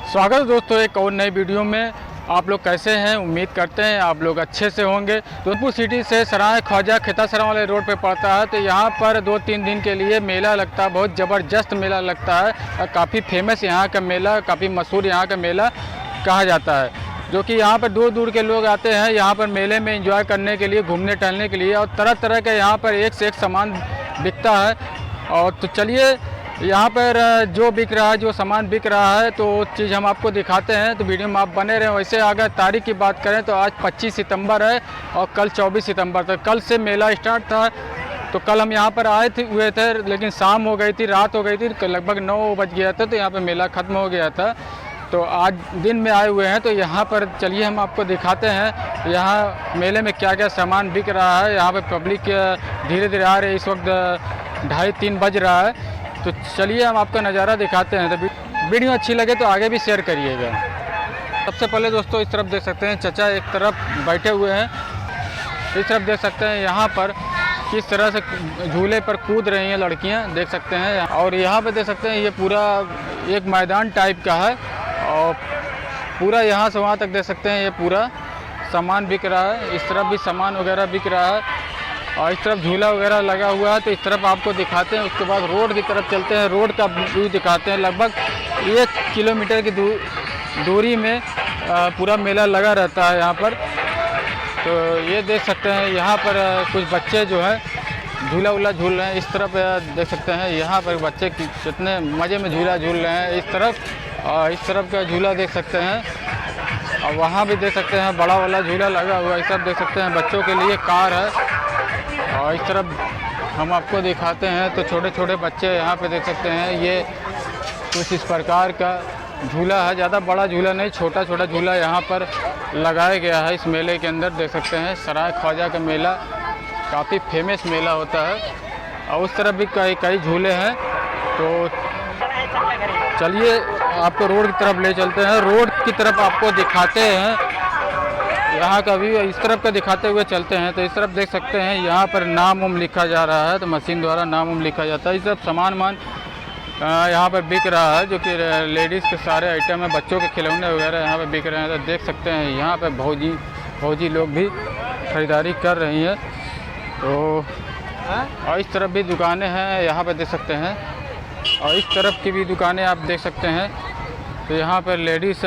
स्वागत है दोस्तों एक और नई वीडियो में। आप लोग कैसे हैं? उम्मीद करते हैं आप लोग अच्छे से होंगे। जोधपुर सिटी से सराय ख्वाजा खेतासरा वाले रोड पे पड़ता है। तो यहाँ पर 2-3 दिन के लिए मेला लगता है, बहुत ज़बरदस्त मेला लगता है और काफ़ी फेमस यहाँ का मेला, काफ़ी मशहूर यहाँ का मेला कहा जाता है। जो कि यहाँ पर दूर दूर के लोग आते हैं यहाँ पर मेले में एंजॉय करने के लिए, घूमने टहलने के लिए, और तरह तरह का यहाँ पर एक से एक सामान बिकता है। और तो चलिए यहाँ पर जो बिक रहा है, जो सामान बिक रहा है, तो वो चीज़ हम आपको दिखाते हैं। तो वीडियो में आप बने रहें। वैसे अगर तारीख की बात करें तो आज 25 सितंबर है और कल 24 सितंबर तक, कल से मेला स्टार्ट था। तो कल हम यहाँ पर आए हुए थे, लेकिन शाम हो गई थी, रात हो गई थी, लगभग 9 बज गया था। तो यहाँ पर मेला ख़त्म हो गया था। तो आज दिन में आए हुए हैं। तो यहाँ पर चलिए हम आपको दिखाते हैं यहाँ मेले में क्या क्या सामान बिक रहा है। यहाँ पर पब्लिक धीरे धीरे आ रही है। इस वक्त 2:30-3 बज रहा है। तो चलिए हम आपका नज़ारा दिखाते हैं। तो वीडियो अच्छी लगे तो आगे भी शेयर करिएगा। सबसे पहले दोस्तों इस तरफ देख सकते हैं चचा एक तरफ बैठे हुए हैं। इस तरफ देख सकते हैं यहाँ पर किस तरह से झूले पर कूद रही हैं लड़कियाँ, देख सकते हैं। और यहाँ पे देख सकते हैं ये पूरा एक मैदान टाइप का है और पूरा यहाँ से वहाँ तक देख सकते हैं ये पूरा सामान बिक रहा है। इस तरफ भी सामान वगैरह बिक रहा है और इस तरफ झूला वगैरह लगा हुआ है। तो इस तरफ आपको दिखाते हैं। उसके बाद रोड की तरफ चलते हैं, रोड का व्यू दिखाते हैं। लगभग 1 किलोमीटर की दूरी में पूरा मेला लगा रहता है यहाँ पर। तो ये देख सकते हैं यहाँ पर कुछ बच्चे जो है झूला वूला झूल रहे हैं। इस तरफ देख सकते हैं यहाँ पर बच्चे कितने मज़े में झूला झूल रहे हैं। इस तरफ का झूला देख सकते हैं और वहाँ भी देख सकते हैं बड़ा वाला झूला लगा हुआ है। इस तरफ देख सकते हैं बच्चों के लिए कार है। और इस तरफ हम आपको दिखाते हैं तो छोटे छोटे बच्चे यहाँ पे देख सकते हैं। ये कुछ इस प्रकार का झूला है, ज़्यादा बड़ा झूला नहीं, छोटा छोटा झूला यहाँ पर लगाया गया है। इस मेले के अंदर देख सकते हैं सराय ख्वाजा का मेला काफ़ी फेमस मेला होता है। और उस तरफ भी कई झूले हैं। तो चलिए आपको रोड की तरफ ले चलते हैं। रोड की तरफ आपको दिखाते हैं यहाँ का भी, इस तरफ का दिखाते हुए चलते हैं। तो इस तरफ देख सकते हैं यहाँ पर नाम उम लिखा जा रहा है। तो मशीन द्वारा नाम उम लिखा जाता है। इस तरफ सामान यहाँ पर बिक रहा है, जो कि लेडीज़ के सारे आइटम है, बच्चों के खिलौने वगैरह यहाँ पर बिक रहे हैं। तो देख सकते हैं यहाँ पर भौजी लोग भी ख़रीदारी कर रही हैं। तो और इस तरफ भी दुकानें हैं यहाँ पर देख सकते हैं। और इस तरफ की भी दुकानें आप देख सकते हैं। तो यहाँ पर लेडीज़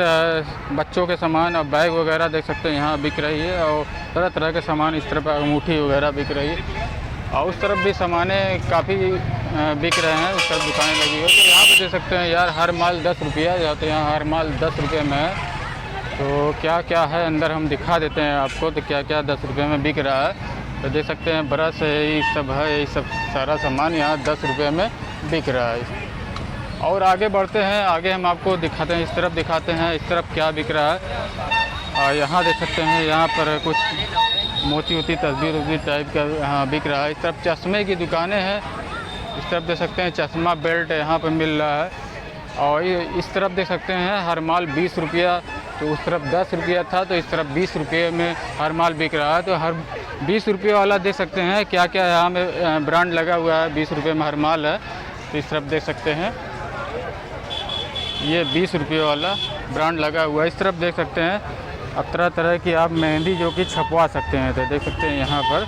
बच्चों के सामान और बैग वगैरह देख सकते हैं यहाँ बिक रही है। और तरह तरह के सामान, इस तरफ अंगूठी वगैरह बिक रही है। और उस तरफ भी सामानें काफ़ी बिक रहे हैं, उस तरफ दुकानें लगी हुई है। तो यहाँ पे देख सकते हैं यार हर माल 10 रुपया, या तो यहाँ हर माल 10 रुपये में है। तो क्या क्या है अंदर हम दिखा देते हैं आपको। तो क्या क्या 10 रुपये में बिक रहा है। तो देख सकते हैं ब्रश है, यही सब है, यही सब सारा सामान यहाँ 10 रुपये में बिक रहा है। और आगे बढ़ते हैं, आगे हम आपको दिखाते हैं। इस तरफ दिखाते हैं इस तरफ क्या बिक रहा है। और यहाँ देख सकते हैं यहाँ पर कुछ मोती वोती तस्वीर टाइप का यहाँ बिक रहा है। इस तरफ चश्मे की दुकानें हैं। इस तरफ देख सकते हैं चश्मा बेल्ट यहाँ पर मिल रहा है। और इस तरफ देख सकते हैं हर माल 20 रुपया। तो उस तरफ 10 रुपया था, तो इस तरफ 20 रुपये में हर माल बिक रहा है। तो हर 20 रुपये वाला देख सकते हैं क्या क्या यहाँ में ब्रांड लगा हुआ है। 20 रुपये में हर माल है। तो इस तरफ देख सकते हैं ये 20 रुपये वाला ब्रांड लगा हुआ है। इस तरफ देख सकते हैं अब तरह तरह की आप मेहंदी जो कि छपवा सकते हैं। तो देख सकते हैं यहाँ पर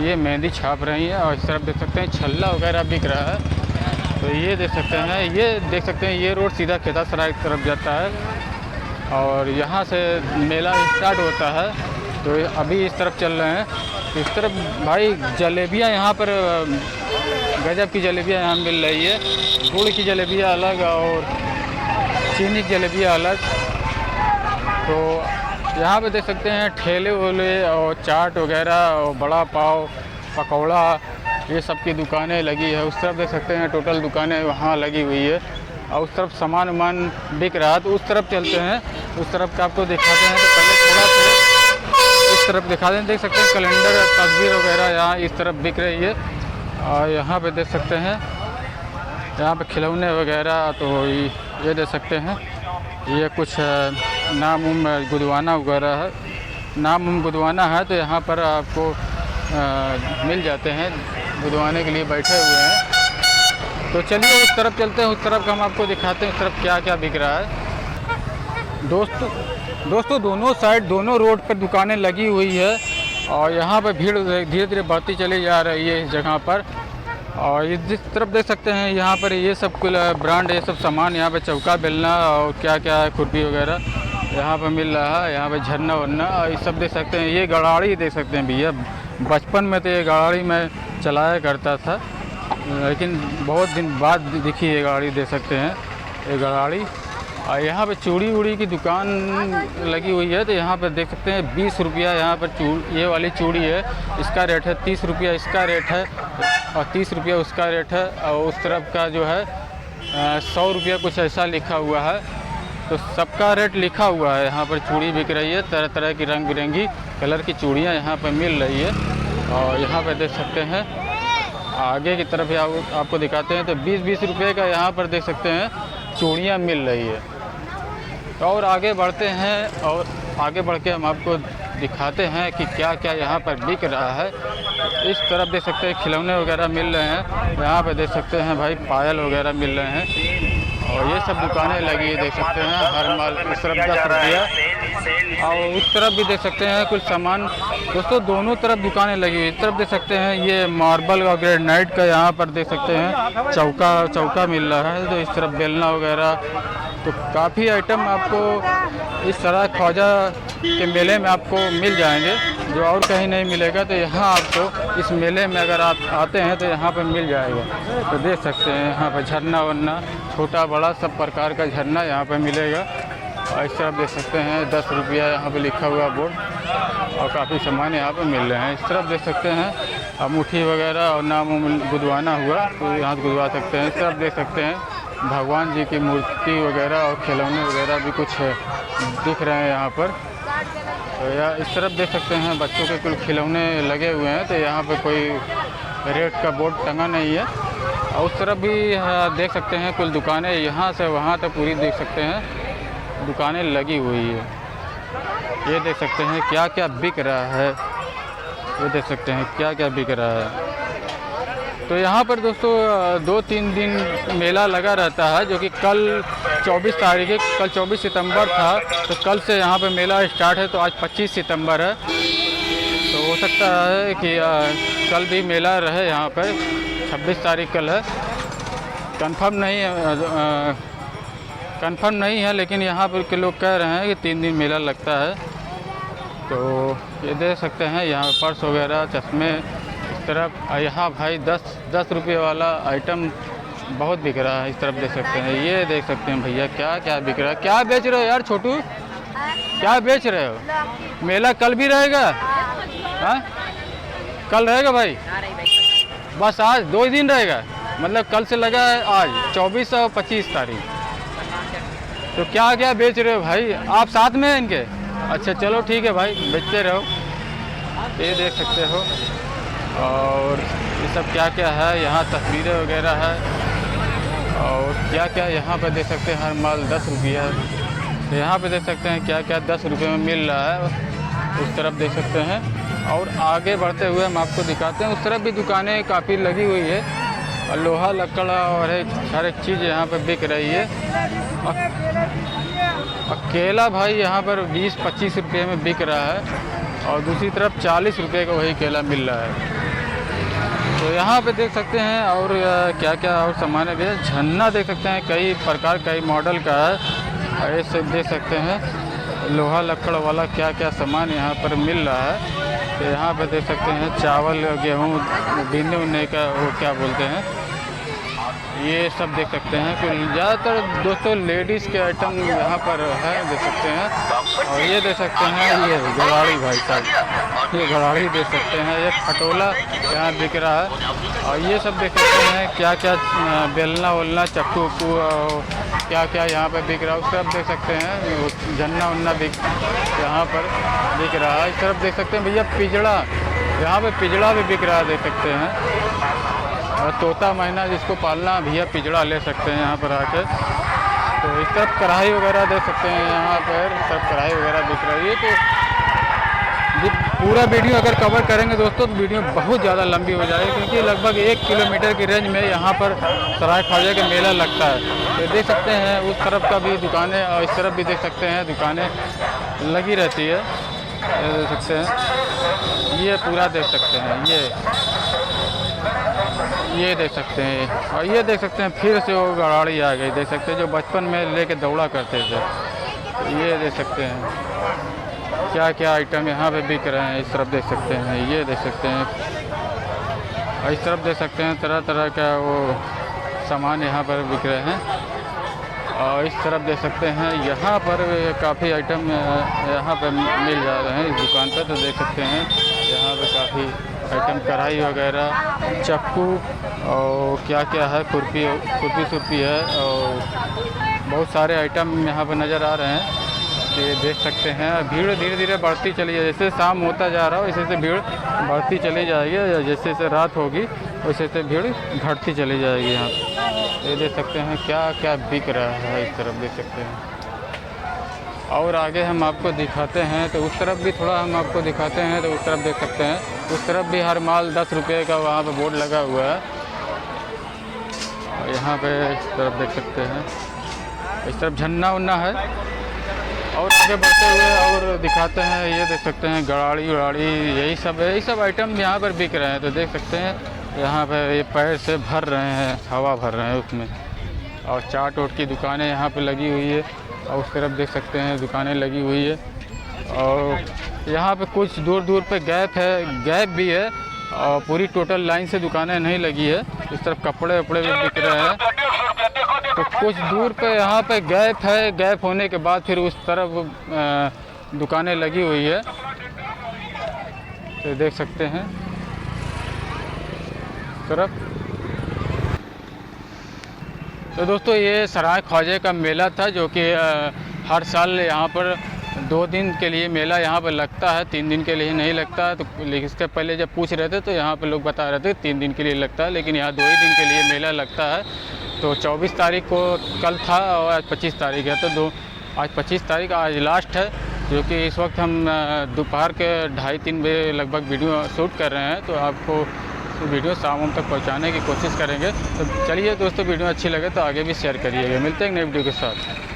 ये मेहंदी छाप रही है। और इस तरफ देख सकते हैं छल्ला वगैरह बिक रहा है। तो ये देख सकते हैं, ये देख सकते हैं ये रोड सीधा खेतासराय की तरफ जाता है और यहाँ से मेला स्टार्ट होता है। तो अभी इस तरफ चल रहे हैं। तो इस तरफ भाई जलेबियाँ यहाँ पर गजब की जलेबियाँ यहाँ मिल रही है। गुड़ की जलेबियाँ अलग और चीनी की जलेबियाँ अलग। तो यहाँ पे देख सकते हैं ठेले वोले और चाट वगैरह और बड़ा पाव, पकौड़ा, ये सब की दुकानें लगी है। उस तरफ देख सकते हैं टोटल दुकानें वहाँ लगी हुई है। और उस तरफ सामान वामान बिक रहा है। तो उस तरफ चलते हैं, उस तरफ का आपको दिखाते हैं। तो पहले थोड़ा सा इस तरफ दिखाते हैं। देख सकते हैं कैलेंडर, तस्वीर वगैरह यहाँ इस तरफ बिक रही है। और यहाँ पे देख सकते हैं यहाँ पे खिलौने वगैरह। तो ये देख सकते हैं ये कुछ नाम उम गुदवाना वगैरह है, नाम उम गुदवाना है। तो यहाँ पर आपको मिल जाते हैं, गुदवाने के लिए बैठे हुए हैं। तो चलिए उस तरफ चलते हैं, उस तरफ का हम आपको दिखाते हैं उस तरफ क्या क्या बिक रहा है। दोस्तों दोनों साइड दोनों रोड पर दुकानें लगी हुई है और यहाँ पर भीड़ धीरे धीरे बढ़ती चली जा रही है इस जगह पर। और इस तरफ देख सकते हैं यहाँ पर ये सब कुल ब्रांड ये सब सामान यहाँ पे चौका बेलना और क्या क्या है खुरपी वगैरह यहाँ पे मिल रहा है। यहाँ पे झरना वरना ये सब देख सकते हैं। ये गड़ाड़ी देख सकते हैं भैया, बचपन में तो ये गड़ाड़ी मैं चलाया करता था, लेकिन बहुत दिन बाद दिखी ये गाड़ी देख सकते हैं ये गड़ाड़ी। और यहाँ पे चूड़ी वूड़ी की दुकान लगी हुई है, तो यहाँ पर देख सकते हैं 20 रुपया यहाँ पर ये वाली चूड़ी है, इसका रेट है 30 रुपया इसका रेट है और 30 रुपया उसका रेट है। और उस तरफ का जो है 100 रुपया कुछ ऐसा लिखा हुआ है। तो सबका रेट लिखा हुआ है। यहाँ पर चूड़ी बिक रही है, तरह तरह की रंग बिरंगी कलर की चूड़ियाँ यहाँ पर मिल रही है। और यहाँ पर देख सकते हैं आगे की तरफ आपको दिखाते हैं तो 20-20 रुपये का यहाँ पर देख सकते हैं चूड़ियाँ मिल रही है। और आगे बढ़ते हैं और आगे बढ़ के हम आपको दिखाते हैं कि क्या क्या यहाँ पर बिक रहा है। इस तरफ देख सकते हैं खिलौने वगैरह मिल रहे हैं, यहाँ पे देख सकते हैं भाई पायल वगैरह मिल रहे हैं और ये सब दुकानें लगी है देख सकते हैं। हर माल इस तरफ 10 रुपया और उस तरफ भी देख सकते हैं कुछ सामान। दोस्तों दोनों तरफ दुकानें लगी हुई। इस तरफ देख सकते हैं ये मार्बल और ग्रेनाइट का यहाँ पर देख सकते हैं चौका मिल रहा है। तो इस तरफ बेलना वगैरह तो काफ़ी आइटम आपको इस तरह ख्वाजा के मेले में आपको मिल जाएंगे जो और कहीं नहीं मिलेगा। तो यहाँ आपको इस मेले में अगर आप आते हैं तो यहाँ पर मिल जाएगा। तो देख सकते हैं यहाँ पर झरना वरना छोटा बड़ा सब प्रकार का झरना यहाँ पर मिलेगा। और इस तरफ देख सकते हैं 10 रुपया यहाँ पर लिखा हुआ बोर्ड और काफ़ी सामान यहाँ पर मिल रहे हैं। इस तरफ देख सकते हैं अंगूठी वगैरह और नाम गुदवाना हुआ तो यहाँ गुदवा सकते हैं। इस तरफ देख सकते हैं भगवान जी की मूर्ति वगैरह और खिलौने वगैरह भी कुछ दिख रहे हैं यहाँ पर। तो या इस तरफ देख सकते हैं बच्चों के कुछ खिलौने लगे हुए हैं। तो यहाँ पे कोई रेट का बोर्ड टंगा नहीं है। और उस तरफ भी देख सकते हैं कुछ दुकानें यहाँ से वहाँ तक पूरी देख सकते हैं दुकानें लगी हुई है। ये देख सकते हैं क्या क्या बिक रहा है, ये देख सकते हैं क्या क्या बिक रहा है। तो यहाँ पर दोस्तों 2-3 दिन मेला लगा रहता है जो कि कल 24 तारीख है, कल 24 सितंबर था। तो कल से यहाँ पर मेला स्टार्ट है। तो आज 25 सितंबर है। तो हो सकता है कि कल भी मेला रहे यहाँ पर। 26 तारीख कल है, कंफर्म नहीं है लेकिन यहाँ पर के लोग कह रहे हैं कि 3 दिन मेला लगता है। तो ये देख सकते हैं यहाँ पर्स वगैरह चश्मे इस तरफ। यहाँ भाई 10 रुपये वाला आइटम बहुत बिक रहा है। इस तरफ देख सकते हैं, ये देख सकते हैं भैया क्या क्या बिक रहा है। क्या बेच रहे हो यार छोटू, क्या बेच रहे हो? मेला कल भी रहेगा? हाँ कल रहेगा भाई, बस आज 2 दिन रहेगा, मतलब कल से लगा है आज 24 और 25 तारीख। तो क्या क्या बेच रहे हो भाई? आप साथ में हैं इनके? अच्छा चलो ठीक है भाई, बेचते रहो। ये देख सकते हो। और ये सब क्या क्या है यहाँ तस्वीरें वगैरह है और क्या क्या यहाँ पर देख सकते हैं हर माल 10 रुपया है। तो यहाँ पे देख सकते हैं क्या क्या 10 रुपये में मिल रहा है। उस तरफ देख सकते हैं और आगे बढ़ते हुए हम आपको दिखाते हैं। उस तरफ भी दुकानें काफ़ी लगी हुई है और लोहा लकड़ और हर एक चीज़ यहाँ पर बिक रही है। और केला भाई यहाँ पर 20-25 रुपये में बिक रहा है और दूसरी तरफ 40 रुपये का वही केला मिल रहा है। तो यहाँ पे देख सकते हैं और क्या क्या और सामान है। झरना देख सकते हैं कई प्रकार कई मॉडल का है। ऐसे देख सकते हैं लोहा लकड़ वाला क्या क्या सामान यहाँ पर मिल रहा है। तो यहाँ पे देख सकते हैं चावल गेहूँ बीनने उनने का वो क्या बोलते हैं ये सब देख सकते हैं। तो ज़्यादातर दोस्तों लेडीज़ के आइटम यहाँ पर है देख सकते हैं। और ये देख सकते हैं ये गड़ाड़ी भाई साहब, ये गड़ाड़ी देख सकते हैं। ये खटोला यहाँ बिक रहा है। और ये सब देख सकते हैं क्या क्या बेलना वलना चक्कू उक्कू क्या क्या यहाँ पर बिक रहा है। उस तरफ देख सकते हैं झन्ना उन्ना यहाँ पर बिक रहा है। इस तरफ देख सकते हैं भैया पिजड़ा, यहाँ पर पिजड़ा भी बिक रहा है देख सकते हैं। और तोता मैना जिसको पालना भैया पिजड़ा ले सकते हैं यहाँ पर आकर। तो इस तरफ कढ़ाई वगैरह देख सकते हैं यहाँ पर सब कढ़ाई वगैरह बिक रही है। तो पूरा वीडियो अगर कवर करेंगे दोस्तों तो वीडियो बहुत ज़्यादा लंबी हो जाएगी, क्योंकि लगभग 1 किलोमीटर की रेंज में यहाँ पर सराय ख्वाजा का मेला लगता है। तो देख सकते हैं उस तरफ का भी दुकानें और इस तरफ भी देख सकते हैं दुकानें लगी रहती है। ये देख सकते हैं, ये पूरा देख सकते हैं, ये देख सकते हैं, और ये देख सकते हैं फिर से वो गाड़ी आ गई, देख सकते हैं जो बचपन में लेके दौड़ा करते थे। ये देख सकते हैं क्या क्या आइटम यहाँ पे बिक रहे हैं। इस तरफ देख सकते हैं, ये देख सकते हैं, और इस तरफ देख सकते हैं तरह तरह का वो सामान यहाँ पर बिक रहे हैं। और इस तरफ देख सकते हैं यहाँ पर काफ़ी आइटम यहाँ पर मिल जा रहे हैं इस दुकान पर। तो देख सकते हैं यहाँ पे काफ़ी आइटम, कढ़ाई वगैरह, चाकू और क्या क्या है, खुरपी सुरपी है, और बहुत सारे आइटम यहाँ पर नज़र आ रहे हैं। ये देख सकते हैं भीड़ धीरे धीरे बढ़ती चली है, जैसे शाम होता जा रहा हो वैसे से भीड़ बढ़ती चली जाएगी, जैसे जैसे रात होगी वैसे वैसे भीड़ घटती चली जाएगी। यहाँ ये देख सकते हैं क्या क्या बिक रहा है, इस तरफ देख सकते हैं। और आगे हम आपको दिखाते हैं तो उस तरफ भी थोड़ा हम आपको दिखाते हैं, तो उस तरफ देख सकते हैं, उस तरफ भी हर माल 10 रुपये का वहाँ पे बोर्ड लगा हुआ है। और यहाँ पे इस तरफ देख सकते हैं, इस तरफ झन्ना उन्ना है। और आगे बढ़ते हुए और दिखाते हैं, ये देख सकते हैं गड़ाड़ी उड़ाड़ी यही सब आइटम यहाँ पर बिक रहे हैं। तो देख सकते हैं यहाँ पे ये पैर से भर रहे हैं, हवा भर रहे हैं उसमें। और चाट ओट की दुकानें यहाँ पे लगी हुई है, और उस तरफ देख सकते हैं दुकानें लगी हुई है। और यहाँ पे कुछ दूर दूर पे गैप भी है, और पूरी टोटल लाइन से दुकानें नहीं लगी है। इस तरफ कपड़े वपड़े भी बिक रहे हैं। तो कुछ दूर पे यहाँ पे गैप है, गैप होने के बाद फिर उस तरफ दुकानें लगी हुई है। तो देख सकते हैं तरफ। तो दोस्तों ये सराय ख्वाजा का मेला था, जो कि हर साल यहाँ पर 2 दिन के लिए मेला यहाँ पर लगता है, 3 दिन के लिए नहीं लगता है। तो इसके पहले जब पूछ रहे थे तो यहाँ पर लोग बता रहे थे 3 दिन के लिए लगता है, लेकिन यहाँ 2 ही दिन के लिए मेला लगता है। तो 24 तारीख को कल था और आज 25 तारीख है, तो आज 25 तारीख आज लास्ट है, जो कि इस वक्त हम दोपहर के 2:30-3 बजे लगभग वीडियो शूट कर रहे हैं। तो आपको वीडियो शाम तक पहुंचाने की कोशिश करेंगे। तो चलिए दोस्तों, वीडियो अच्छी लगे तो आगे भी शेयर करिएगा। मिलते हैं नई वीडियो के साथ।